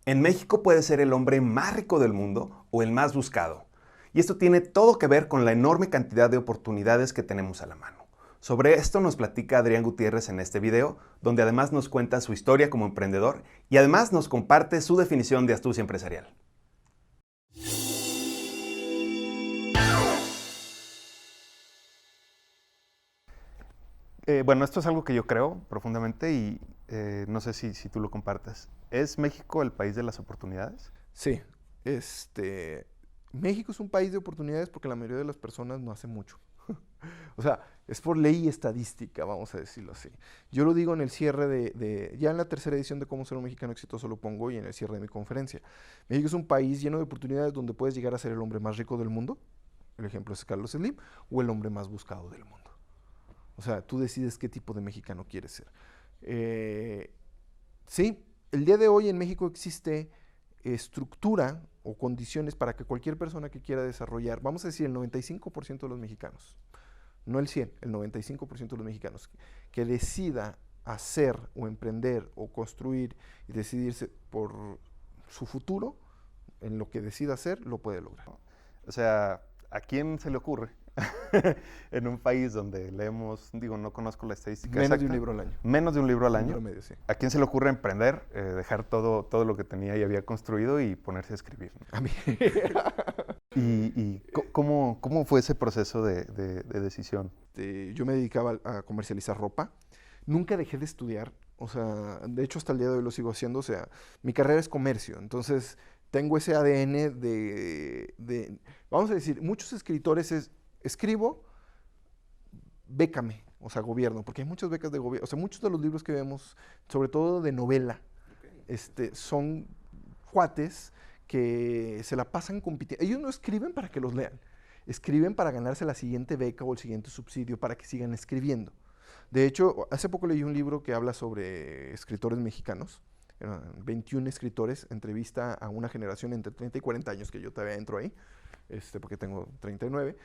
En México puede ser el hombre más rico del mundo o el más buscado. Y esto tiene todo que ver con la enorme cantidad de oportunidades que tenemos a la mano. Sobre esto nos platica Adrián Gutiérrez en este video, donde además nos cuenta su historia como emprendedor y además nos comparte su definición de astucia empresarial. Bueno, esto es algo que yo creo profundamente y no sé si tú lo compartes. ¿Es México el país de las oportunidades? Sí, México es un país de oportunidades porque la mayoría de las personas no hace mucho. O sea, es por ley estadística, vamos a decirlo así. Yo lo digo en el cierre ya en la tercera edición de Cómo ser un mexicano exitoso lo pongo y en el cierre de mi conferencia. México es un país lleno de oportunidades donde puedes llegar a ser el hombre más rico del mundo, el ejemplo es Carlos Slim, o el hombre más buscado del mundo. O sea, tú decides qué tipo de mexicano quieres ser. Sí, el día de hoy en México existe estructura o condiciones para que cualquier persona que quiera desarrollar, vamos a decir el 95% de los mexicanos, no el 100, el 95% de los mexicanos, que decida hacer o emprender o construir y decidirse por su futuro, en lo que decida hacer, lo puede lograr. O sea, ¿a quién se le ocurre? En un país donde leemos, digo, no conozco la estadística Menos exacta. de un libro al año. Menos de un libro al año. Libro medio, sí. ¿A quién se le ocurre emprender, dejar todo lo que tenía y había construido y ponerse a escribir? ¿No? A mí. ¿Y cómo fue ese proceso de decisión? Yo me dedicaba a comercializar ropa. Nunca dejé de estudiar. O sea, de hecho hasta el día de hoy lo sigo haciendo. O sea, mi carrera es comercio. Entonces, tengo ese ADN vamos a decir, muchos escritores escribo, bécame, o sea, gobierno, porque hay muchas becas de gobierno. O sea, muchos de los libros que vemos, sobre todo de novela, son cuates que se la pasan compitiendo. Ellos no escriben para que los lean, escriben para ganarse la siguiente beca o el siguiente subsidio para que sigan escribiendo. De hecho, hace poco leí un libro que habla sobre escritores mexicanos. 21 escritores, entrevista a una generación entre 30 y 40 años, que yo todavía entro ahí, porque tengo 39,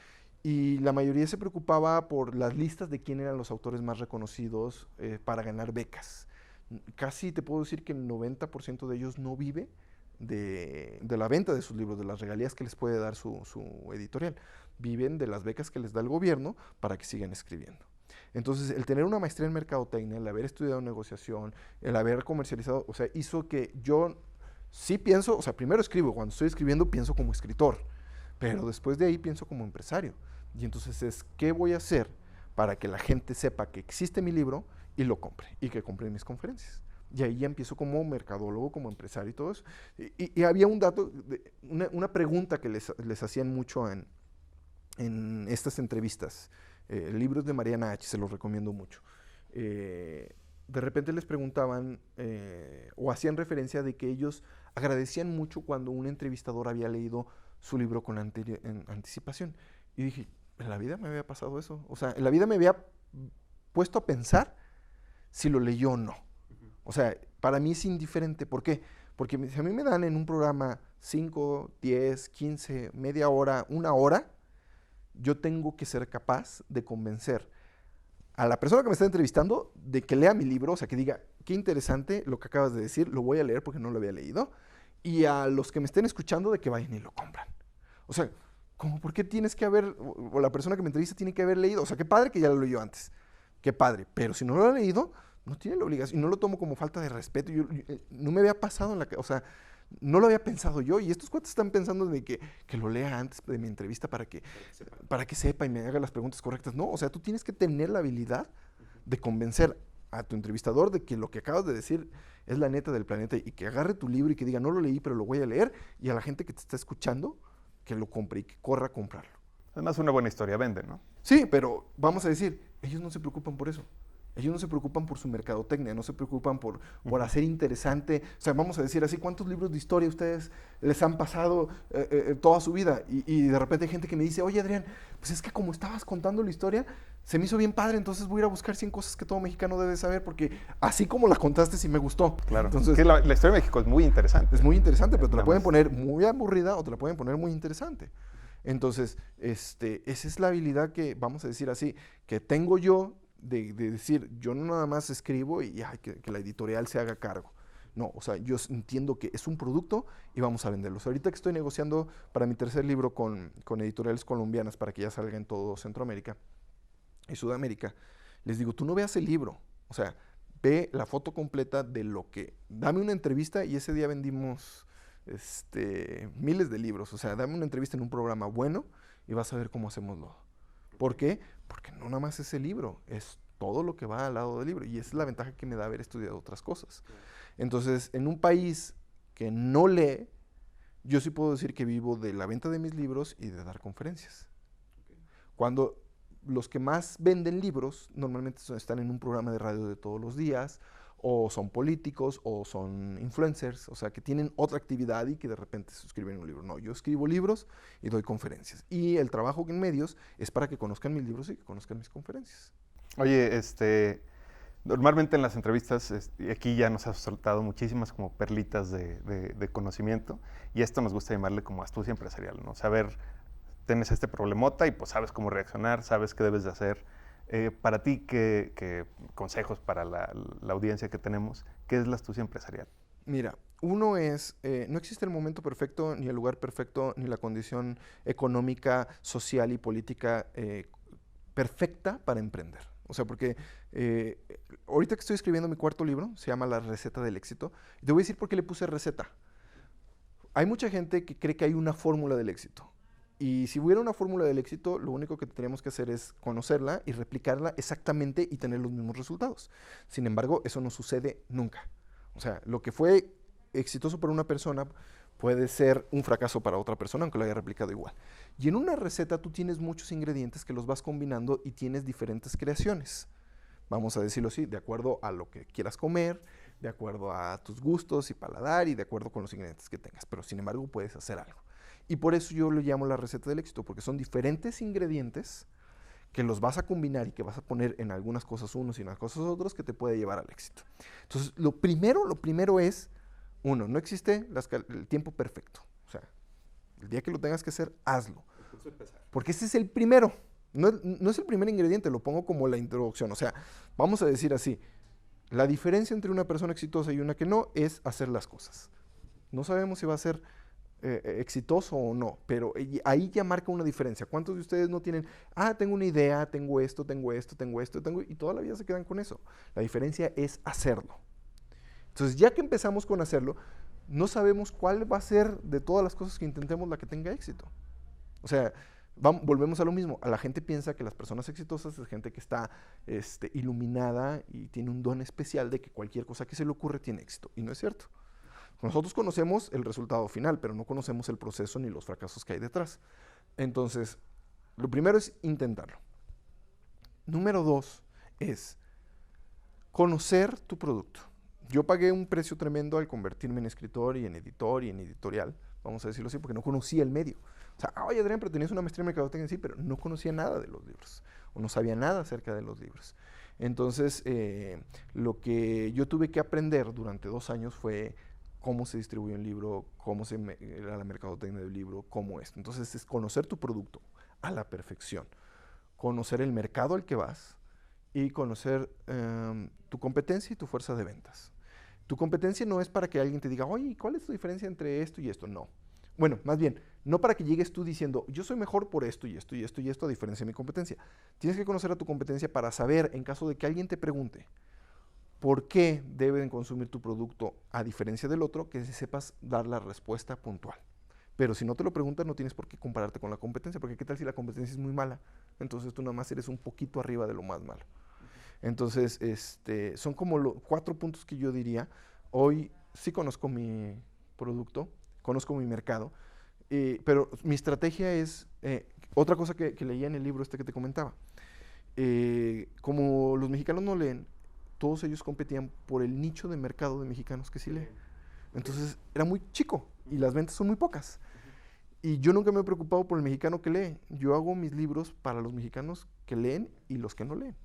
y la mayoría se preocupaba por las listas de quién eran los autores más reconocidos para ganar becas. Casi te puedo decir que el 90% de ellos no vive de la venta de sus libros, de las regalías que les puede dar su editorial. Viven de las becas que les da el gobierno para que sigan escribiendo. Entonces, el tener una maestría en mercadotecnia, el haber estudiado negociación, el haber comercializado, o sea, hizo que yo sí pienso, o sea, primero escribo, cuando estoy escribiendo pienso como escritor, pero después de ahí pienso como empresario. Y entonces ¿qué voy a hacer para que la gente sepa que existe mi libro y lo compre, y que compre mis conferencias? Y ahí ya empiezo como mercadólogo, como empresario y todo eso. Y había un dato, una pregunta que les hacían mucho en estas entrevistas. Libros de Mariana H., se los recomiendo mucho. De repente les preguntaban o hacían referencia de que ellos agradecían mucho cuando un entrevistador había leído su libro con anticipación. Y dije, en la vida me había pasado eso. O sea, en la vida me había puesto a pensar si lo leyó o no. O sea, para mí es indiferente. ¿Por qué? Porque si a mí me dan en un programa 5, 10, 15, media hora, una hora, yo tengo que ser capaz de convencer a la persona que me está entrevistando de que lea mi libro, o sea, que diga, qué interesante lo que acabas de decir, lo voy a leer porque no lo había leído, y a los que me estén escuchando de que vayan y lo compran. O sea, como por qué tienes que haber, o la persona que me entrevista tiene que haber leído, o sea, qué padre que ya lo leyó antes, qué padre, pero si no lo ha leído, no tiene la obligación, y no lo tomo como falta de respeto, no me había pasado o sea, no lo había pensado yo, y estos cuates están pensando de que lo lea antes de mi entrevista para que sepa y me haga las preguntas correctas. No, o sea, tú tienes que tener la habilidad de convencer a tu entrevistador de que lo que acabas de decir es la neta del planeta y que agarre tu libro y que diga, no lo leí, pero lo voy a leer, y a la gente que te está escuchando, que lo compre y que corra a comprarlo. Además, una buena historia vende, ¿no? Sí, pero vamos a decir, ellos no se preocupan por eso. Ellos no se preocupan por su mercadotecnia, no se preocupan por hacer interesante. O sea, vamos a decir así, ¿cuántos libros de historia ustedes les han pasado toda su vida? Y de repente hay gente que me dice, oye, Adrián, pues es que como estabas contando la historia, se me hizo bien padre, entonces voy a ir a buscar 100 cosas que todo mexicano debe saber, porque así como la contaste, sí me gustó. Claro. Entonces, que la historia de México es muy interesante. es muy interesante, pero te la pueden poner muy aburrida o te la pueden poner muy interesante. Entonces, esa es la habilidad que, vamos a decir así, que tengo yo de decir, yo no nada más escribo y que la editorial se haga cargo. No, o sea, yo entiendo que es un producto y vamos a venderlo. O sea, ahorita que estoy negociando para mi tercer libro con editoriales colombianas para que ya salga en todo Centroamérica y Sudamérica, les digo, tú no veas el libro, o sea, ve la foto completa de lo que... Dame una entrevista y ese día vendimos miles de libros, o sea, dame una entrevista en un programa bueno y vas a ver cómo hacemoslo. ¿Por qué? Porque no nada más es el libro, es todo lo que va al lado del libro y esa es la ventaja que me da haber estudiado otras cosas. Entonces, en un país que no lee, yo sí puedo decir que vivo de la venta de mis libros y de dar conferencias. Cuando los que más venden libros normalmente están en un programa de radio de todos los días, o son políticos, o son influencers, o sea, que tienen otra actividad y que de repente se suscriben a un libro. No, yo escribo libros y doy conferencias. Y el trabajo en medios es para que conozcan mis libros y que conozcan mis conferencias. Oye, normalmente en las entrevistas, y aquí ya nos has soltado muchísimas como perlitas de conocimiento, y esto nos gusta llamarle como astucia empresarial, ¿no? Saber, tienes este problemota y pues sabes cómo reaccionar, sabes qué debes de hacer. Para ti, ¿qué consejos para la audiencia que tenemos? ¿Qué es la astucia empresarial? Mira, uno es, no existe el momento perfecto, ni el lugar perfecto, ni la condición económica, social y política perfecta para emprender. O sea, porque ahorita que estoy escribiendo mi cuarto libro, se llama La receta del éxito, y te voy a decir por qué le puse receta. Hay mucha gente que cree que hay una fórmula del éxito. Y si hubiera una fórmula del éxito, lo único que tenemos que hacer es conocerla y replicarla exactamente y tener los mismos resultados. Sin embargo, eso no sucede nunca. O sea, lo que fue exitoso para una persona puede ser un fracaso para otra persona, aunque lo haya replicado igual. Y en una receta tú tienes muchos ingredientes que los vas combinando y tienes diferentes creaciones. Vamos a decirlo así, de acuerdo a lo que quieras comer, de acuerdo a tus gustos y paladar y de acuerdo con los ingredientes que tengas. Pero sin embargo puedes hacer algo. Y por eso yo lo llamo la receta del éxito, porque son diferentes ingredientes que los vas a combinar y que vas a poner en algunas cosas unos y en las cosas otros que te puede llevar al éxito. Entonces, lo primero es, uno, no existe el tiempo perfecto. O sea, el día que lo tengas que hacer, hazlo. Porque ese es el primero. No es el primer ingrediente, lo pongo como la introducción. O sea, vamos a decir así, la diferencia entre una persona exitosa y una que no es hacer las cosas. No sabemos si va a ser exitoso o no, pero ahí ya marca una diferencia. ¿Cuántos de ustedes no tienen, tengo una idea, tengo esto, y toda la vida se quedan con eso? La diferencia es hacerlo. Entonces, ya que empezamos con hacerlo, no sabemos cuál va a ser de todas las cosas que intentemos la que tenga éxito. O sea, volvemos a lo mismo. A la gente piensa que las personas exitosas es gente que está iluminada y tiene un don especial de que cualquier cosa que se le ocurre tiene éxito. Y no es cierto. Nosotros conocemos el resultado final, pero no conocemos el proceso ni los fracasos que hay detrás. Entonces, lo primero es intentarlo. Número 2 es conocer tu producto. Yo pagué un precio tremendo al convertirme en escritor y en editor y en editorial, vamos a decirlo así, porque no conocía el medio. O sea, oye Adrián, pero tenías una maestría en mercadotecnia, sí, pero no conocía nada de los libros, o no sabía nada acerca de los libros. Entonces, lo que yo tuve que aprender durante 2 años fue cómo se distribuye un libro, cómo era la mercadotecnia del libro, cómo es. Entonces, es conocer tu producto a la perfección, conocer el mercado al que vas y conocer tu competencia y tu fuerza de ventas. Tu competencia no es para que alguien te diga, oye, ¿cuál es tu diferencia entre esto y esto? No. Bueno, más bien, no para que llegues tú diciendo, yo soy mejor por esto y esto y esto y esto, a diferencia de mi competencia. Tienes que conocer a tu competencia para saber, en caso de que alguien te pregunte, ¿por qué deben consumir tu producto a diferencia del otro? Que sepas dar la respuesta puntual. Pero si no te lo preguntan, no tienes por qué compararte con la competencia, porque ¿qué tal si la competencia es muy mala? Entonces tú nada más eres un poquito arriba de lo más malo. Entonces, son como 4 puntos que yo diría. Hoy sí conozco mi producto, conozco mi mercado, pero mi estrategia es, otra cosa que leía en el libro que te comentaba, como los mexicanos no leen, todos ellos competían por el nicho de mercado de mexicanos que sí leen. Entonces era muy chico y las ventas son muy pocas. Y yo nunca me he preocupado por el mexicano que lee. Yo hago mis libros para los mexicanos que leen y los que no leen.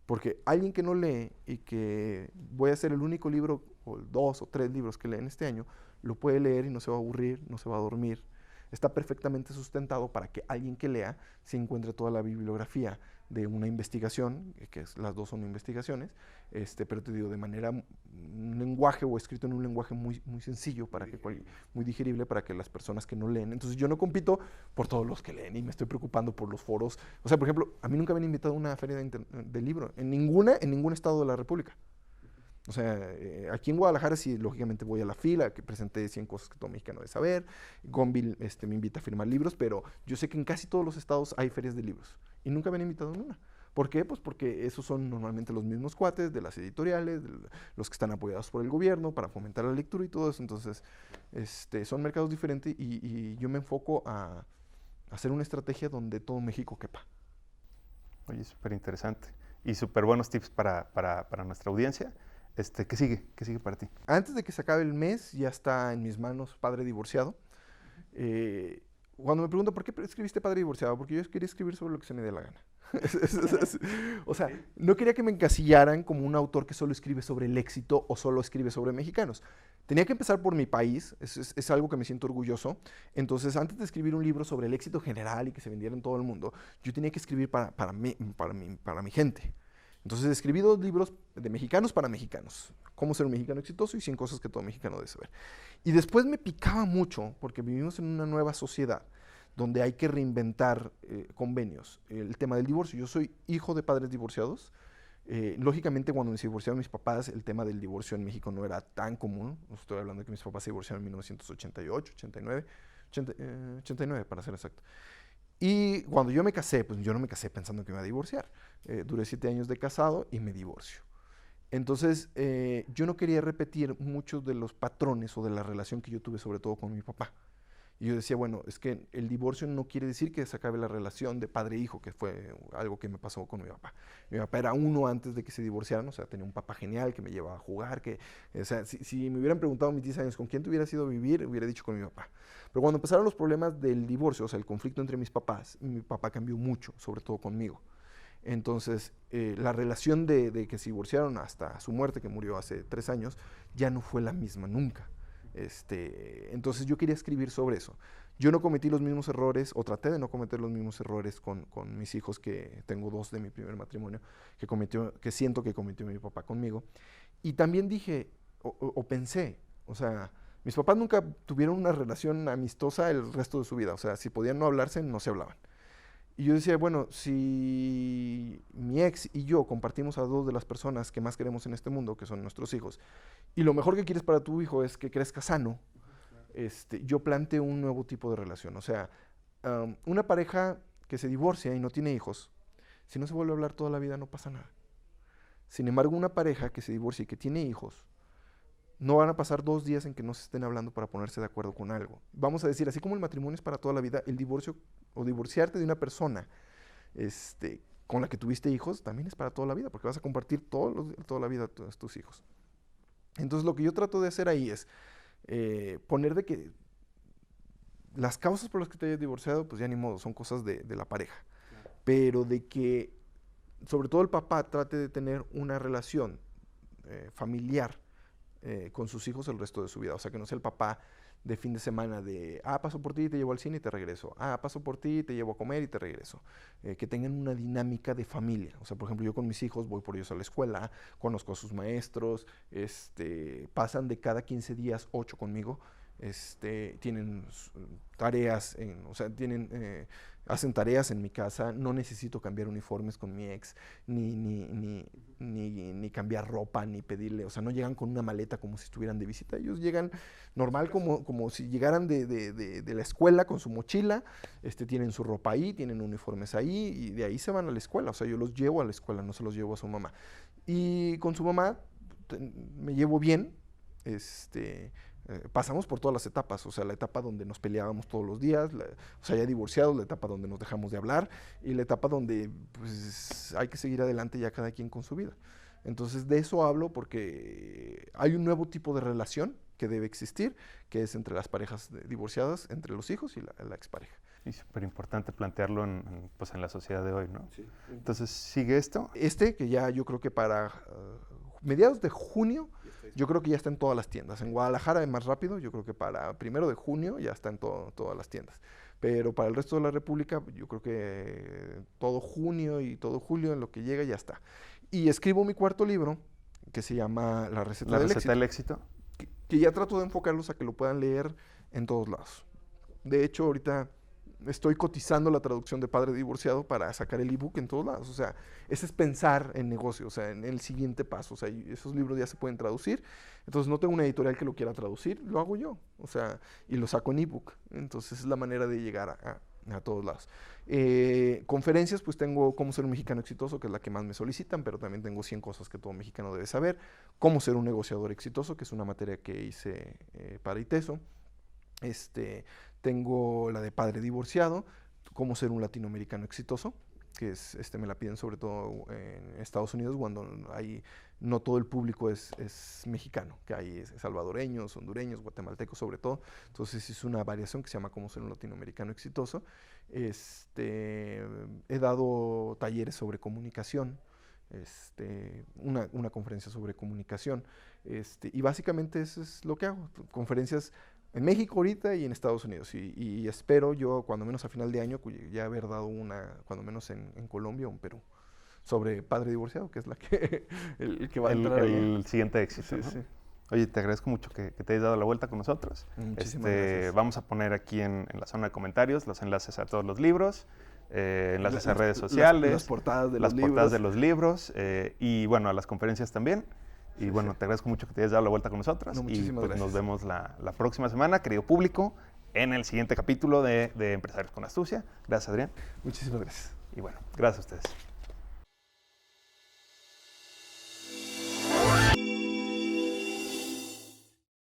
Porque alguien que no lee y que voy a hacer el único libro, o 2 o 3 libros que leen este año, lo puede leer y no se va a aburrir, no se va a dormir. está perfectamente sustentado para que alguien que lea se encuentre toda la bibliografía de una investigación, las dos son investigaciones, pero te digo, de manera, un lenguaje o escrito en un lenguaje muy, muy sencillo, muy digerible para que las personas que no leen. Entonces yo no compito por todos los que leen y me estoy preocupando por los foros. O sea, por ejemplo, a mí nunca me han invitado a una feria de libro, en ningún estado de la República. O sea, aquí en Guadalajara sí, lógicamente voy a la fila, que presenté 100 cosas que todo mexicano debe saber. Gonville me invita a firmar libros, pero yo sé que en casi todos los estados hay ferias de libros y nunca me han invitado a una. ¿Por qué? Pues porque esos son normalmente los mismos cuates de las editoriales, los que están apoyados por el gobierno para fomentar la lectura y todo eso. Entonces, son mercados diferentes y yo me enfoco a hacer una estrategia donde todo México quepa. Oye, súper interesante y súper buenos tips para nuestra audiencia. ¿Qué sigue? ¿Qué sigue para ti? Antes de que se acabe el mes, ya está en mis manos Padre Divorciado. Cuando me preguntan, ¿por qué escribiste Padre Divorciado? Porque yo quería escribir sobre lo que se me dé la gana. O sea, no quería que me encasillaran como un autor que solo escribe sobre el éxito o solo escribe sobre mexicanos. Tenía que empezar por mi país, es algo que me siento orgulloso. Entonces, antes de escribir un libro sobre el éxito general y que se vendiera en todo el mundo, yo tenía que escribir para mi gente. Entonces escribí 2 libros de mexicanos para mexicanos. Cómo ser un mexicano exitoso y 100 cosas que todo mexicano debe saber. Y después me picaba mucho, porque vivimos en una nueva sociedad donde hay que reinventar convenios. El tema del divorcio. Yo soy hijo de padres divorciados. Lógicamente, cuando se divorciaron mis papás, el tema del divorcio en México no era tan común. Estoy hablando de que mis papás se divorciaron en 1988, 89, 89 para ser exacto. Y cuando yo me casé, pues yo no me casé pensando que me iba a divorciar. Duré 7 años de casado y me divorcio. Entonces, yo no quería repetir muchos de los patrones o de la relación que yo tuve, sobre todo con mi papá. Y yo decía, bueno, es que el divorcio no quiere decir que se acabe la relación de padre-hijo, que fue algo que me pasó con mi papá. Mi papá era uno antes de que se divorciaran, o sea, tenía un papá genial que me llevaba a jugar, o sea, si me hubieran preguntado a mis 10 años con quién te hubieras ido a vivir, hubiera dicho con mi papá. Pero cuando empezaron los problemas del divorcio, o sea, el conflicto entre mis papás, mi papá cambió mucho, sobre todo conmigo. Entonces, la relación de que se divorciaron hasta su muerte, que murió hace 3 años, ya no fue la misma nunca. Entonces yo quería escribir sobre eso. Yo no cometí los mismos errores, o traté de no cometer los mismos errores con mis hijos, que tengo 2 de mi primer matrimonio, que siento que cometió mi papá conmigo. Y también dije, o pensé, o sea, mis papás nunca tuvieron una relación amistosa el resto de su vida. O sea, si podían no hablarse, no se hablaban. Y yo decía, bueno, si mi ex y yo compartimos a 2 de las personas que más queremos en este mundo, que son nuestros hijos, y lo mejor que quieres para tu hijo es que crezca sano, yo planteo un nuevo tipo de relación. O sea, una pareja que se divorcia y no tiene hijos, si no se vuelve a hablar toda la vida no pasa nada. Sin embargo, una pareja que se divorcia y que tiene hijos, no van a pasar 2 días en que no se estén hablando para ponerse de acuerdo con algo. Vamos a decir, así como el matrimonio es para toda la vida, el divorcio o divorciarte de una persona con la que tuviste hijos también es para toda la vida, porque vas a compartir toda la vida tus hijos. Entonces lo que yo trato de hacer ahí es poner de que las causas por las que te hayas divorciado, pues ya ni modo, son cosas de la pareja. Claro. Pero de que sobre todo el papá trate de tener una relación familiar con sus hijos el resto de su vida. O sea, que no sea el papá de fin de semana de, paso por ti y te llevo al cine y te regreso. Paso por ti y te llevo a comer y te regreso. Que tengan una dinámica de familia. O sea, por ejemplo, yo con mis hijos voy por ellos a la escuela, conozco a sus maestros, pasan de cada 15 días 8 conmigo. Tienen tareas, o sea, hacen tareas en mi casa, no necesito cambiar uniformes con mi ex, ni cambiar ropa, ni pedirle, o sea, no llegan con una maleta como si estuvieran de visita, ellos llegan normal como si llegaran de la escuela con su mochila, tienen su ropa ahí, tienen uniformes ahí, y de ahí se van a la escuela, o sea, yo los llevo a la escuela, no se los llevo a su mamá. Y con su mamá me llevo bien, pasamos por todas las etapas, o sea, la etapa donde nos peleábamos todos los días, o sea, ya divorciados, la etapa donde nos dejamos de hablar y la etapa donde pues hay que seguir adelante ya cada quien con su vida. Entonces de eso hablo porque hay un nuevo tipo de relación que debe existir, que es entre las parejas divorciadas, entre los hijos y la expareja. Y súper importante plantearlo pues en la sociedad de hoy, ¿no? Sí. Entonces, ¿sigue esto? Que ya yo creo que para mediados de junio Yo creo que ya está en todas las tiendas. En Guadalajara es más rápido, yo creo que para 1 de junio ya está en todas las tiendas. Pero para el resto de la República, yo creo que todo junio y todo julio en lo que llega ya está. Y escribo mi cuarto libro, que se llama La receta La del receta éxito, del éxito. que ya trato de enfocarlos a que lo puedan leer en todos lados. De hecho, ahorita estoy cotizando la traducción de Padre Divorciado para sacar el ebook en todos lados. O sea, ese es pensar en negocio, o sea, en el siguiente paso. O sea, esos libros ya se pueden traducir. Entonces, no tengo una editorial que lo quiera traducir, lo hago yo. O sea, y lo saco en ebook. Entonces, es la manera de llegar a todos lados. Conferencias, pues tengo Cómo ser un mexicano exitoso, que es la que más me solicitan, pero también tengo 100 cosas que todo mexicano debe saber. Cómo ser un negociador exitoso, que es una materia que hice para ITESO. Tengo la de Padre Divorciado, Cómo ser un latinoamericano exitoso, que es, me la piden sobre todo en Estados Unidos, cuando no todo el público es mexicano, que hay salvadoreños, hondureños, guatemaltecos sobre todo. Entonces es una variación que se llama Cómo ser un latinoamericano exitoso. He dado talleres sobre comunicación, una conferencia sobre comunicación, y básicamente eso es lo que hago, conferencias en México ahorita y en Estados Unidos. Y espero yo, cuando menos a final de año, ya haber dado una, cuando menos en Colombia o en Perú, sobre Padre Divorciado, que es el que va a entrar ahí. El siguiente éxito, Sí, ¿no? sí. Oye, te agradezco mucho que te hayas dado la vuelta con nosotros. Muchísimas gracias. Vamos a poner aquí en la zona de comentarios los enlaces a todos los libros, enlaces a redes sociales, las portadas de los libros y bueno, a las conferencias también. Y bueno, te agradezco mucho que te hayas dado la vuelta con nosotros. Y pues gracias. nos vemos la próxima semana, querido público, en el siguiente capítulo de Empresarios con Astucia. Gracias, Adrián. Muchísimas gracias. Y bueno, gracias a ustedes.